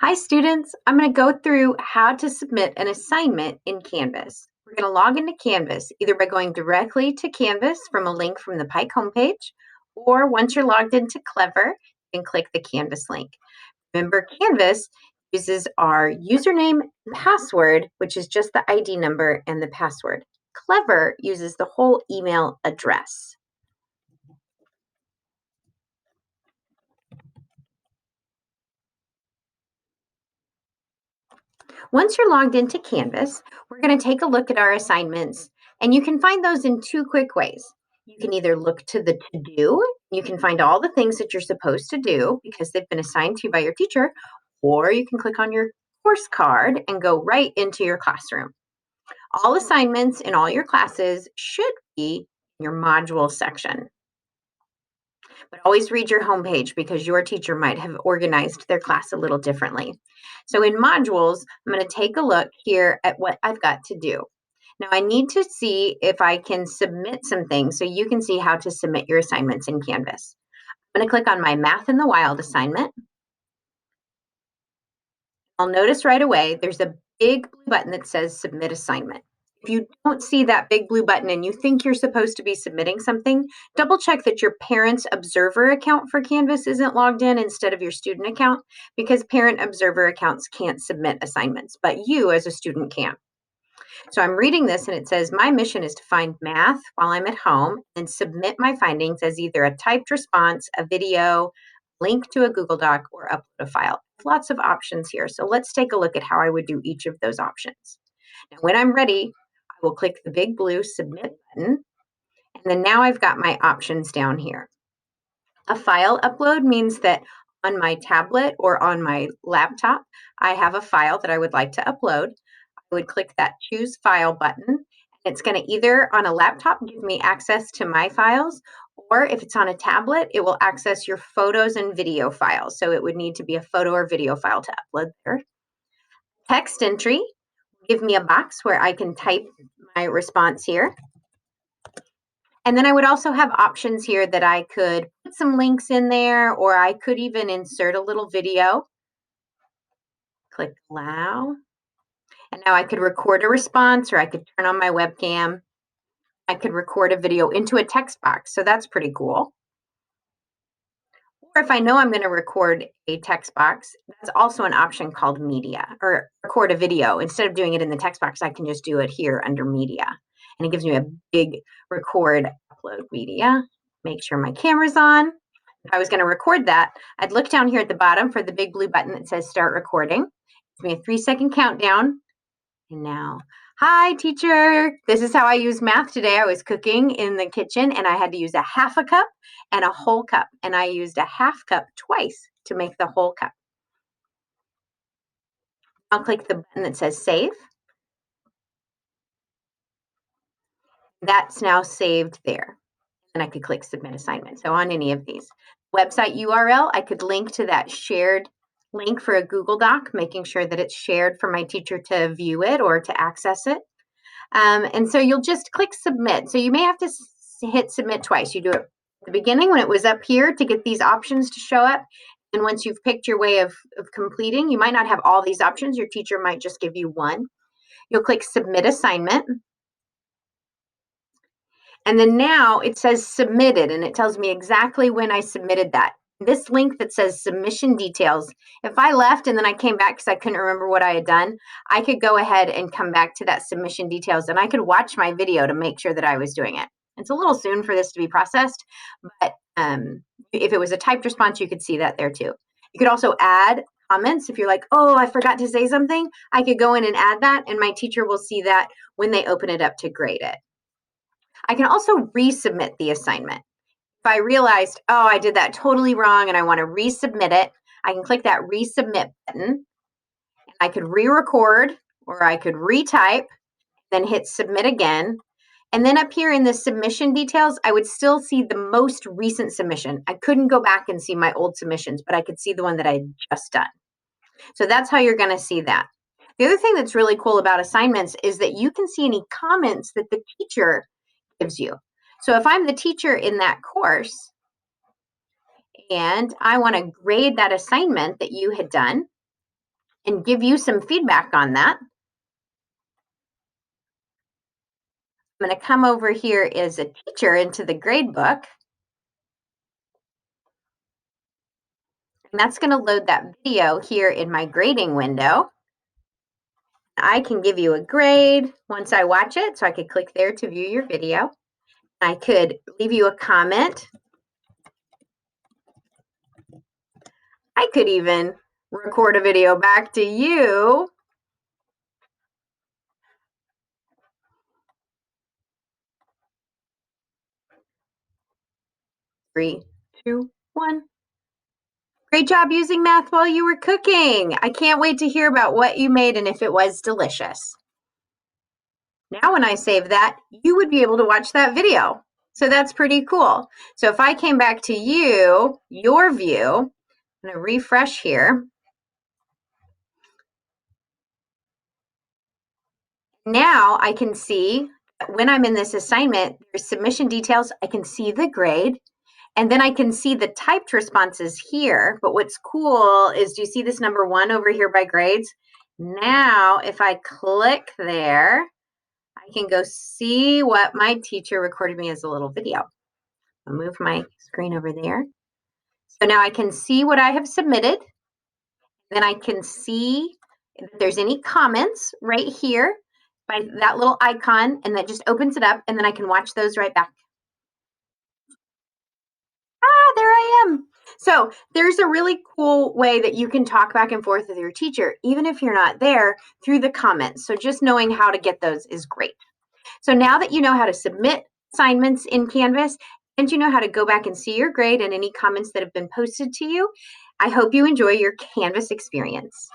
Hi students, I'm going to go through how to submit an assignment in Canvas. We're going to log into Canvas either by going directly to Canvas from a link from the Pike homepage, or once you're logged into Clever, you can click the Canvas link. Remember, Canvas uses our username and password, which is just the ID number and the password. Clever uses the whole email address. Once you're logged into Canvas, we're going to take a look at our assignments, and you can find those in two quick ways. You can either look to the to-do, you can find all the things that you're supposed to do because they've been assigned to you by your teacher, or you can click on your course card and go right into your classroom. All assignments in all your classes should be in your module section. But always read your homepage because your teacher might have organized their class a little differently. So in modules, I'm going to take a look here at what I've got to do. Now I need to see if I can submit some things so you can see how to submit your assignments in Canvas. I'm going to click on my Math in the Wild assignment. I'll notice right away there's a big blue button that says Submit Assignment. If you don't see that big blue button and you think you're supposed to be submitting something, double check that your Parent Observer account for Canvas isn't logged in instead of your student account, because Parent Observer accounts can't submit assignments, but you as a student can. So I'm reading this and it says, my mission is to find math while I'm at home and submit my findings as either a typed response, a video, link to a Google Doc, or upload a file. Lots of options here. So let's take a look at how I would do each of those options. Now, when I'm ready, I will click the big blue submit button. And then now I've got my options down here. A file upload means that on my tablet or on my laptop, I have a file that I would like to upload. I would click that choose file button. It's going to either on a laptop give me access to my files, or if it's on a tablet, it will access your photos and video files. So it would need to be a photo or video file to upload there. Text entry, give me a box where I can type my response here. And then I would also have options here that I could put some links in there, or I could even insert a little video. Click allow. And now I could record a response, or I could turn on my webcam. I could record a video into a text box. So that's pretty cool. Or if I know I'm going to record a text box, that's also an option called media, or record a video. Instead of doing it in the text box, I can just do it here under media. And it gives me a big record upload media. Make sure my camera's on. If I was going to record that, I'd look down here at the bottom for the big blue button that says start recording. Give me a 3-second countdown. And now, hi teacher, this is how I use math today. I was cooking in the kitchen and I had to use a half a cup and a whole cup. And I used a half cup twice to make the whole cup. I'll click the button that says save. That's now saved there. And I could click submit assignment. So on any of these. Website URL, I could link to that shared link for a Google Doc, making sure that it's shared for my teacher to view it or to access it. And so you'll just click submit. So you may have to hit submit twice. You do it at the beginning when it was up here to get these options to show up. And once you've picked your way of completing, you might not have all these options. Your teacher might just give you one. You'll click submit assignment. And then now it says submitted, and it tells me exactly when I submitted that. This link that says submission details, if I left and then I came back because I couldn't remember what I had done, I could go ahead and come back to that submission details and I could watch my video to make sure that I was doing it. It's a little soon for this to be processed, but if it was a typed response, you could see that there too. You could also add comments. If you're like, oh, I forgot to say something, I could go in and add that, and my teacher will see that when they open it up to grade it. I can also resubmit the assignment. If I realized, oh, I did that totally wrong and I want to resubmit it, I can click that resubmit button. I could re-record or I could retype, then hit submit again. And then up here in the submission details, I would still see the most recent submission. I couldn't go back and see my old submissions, but I could see the one that I had just done. So that's how you're going to see that. The other thing that's really cool about assignments is that you can see any comments that the teacher gives you. So if I'm the teacher in that course and I want to grade that assignment that you had done, and give you some feedback on that. I'm going to come over here as a teacher into the grade book. And that's going to load that video here in my grading window. I can give you a grade once I watch it, so I could click there to view your video. I could leave you a comment. I could even record a video back to you. 3, 2, 1. Great job using math while you were cooking. I can't wait to hear about what you made and if it was delicious. Now when I save that, you would be able to watch that video. So that's pretty cool. So if I came back to you, your view, I'm going to refresh here. Now I can see when I'm in this assignment, there's submission details. I can see the grade. And then I can see the typed responses here. But what's cool is, do you see this number 1 over here by grades? Now, if I click there, I can go see what my teacher recorded me as a little video. I'll move my screen over there. So now I can see what I have submitted. Then I can see if there's any comments right here by that little icon, and that just opens it up, and then I can watch those right back. There I am. So there's a really cool way that you can talk back and forth with your teacher, even if you're not there, through the comments. So just knowing how to get those is great. So now that you know how to submit assignments in Canvas, and you know how to go back and see your grade and any comments that have been posted to you, I hope you enjoy your Canvas experience.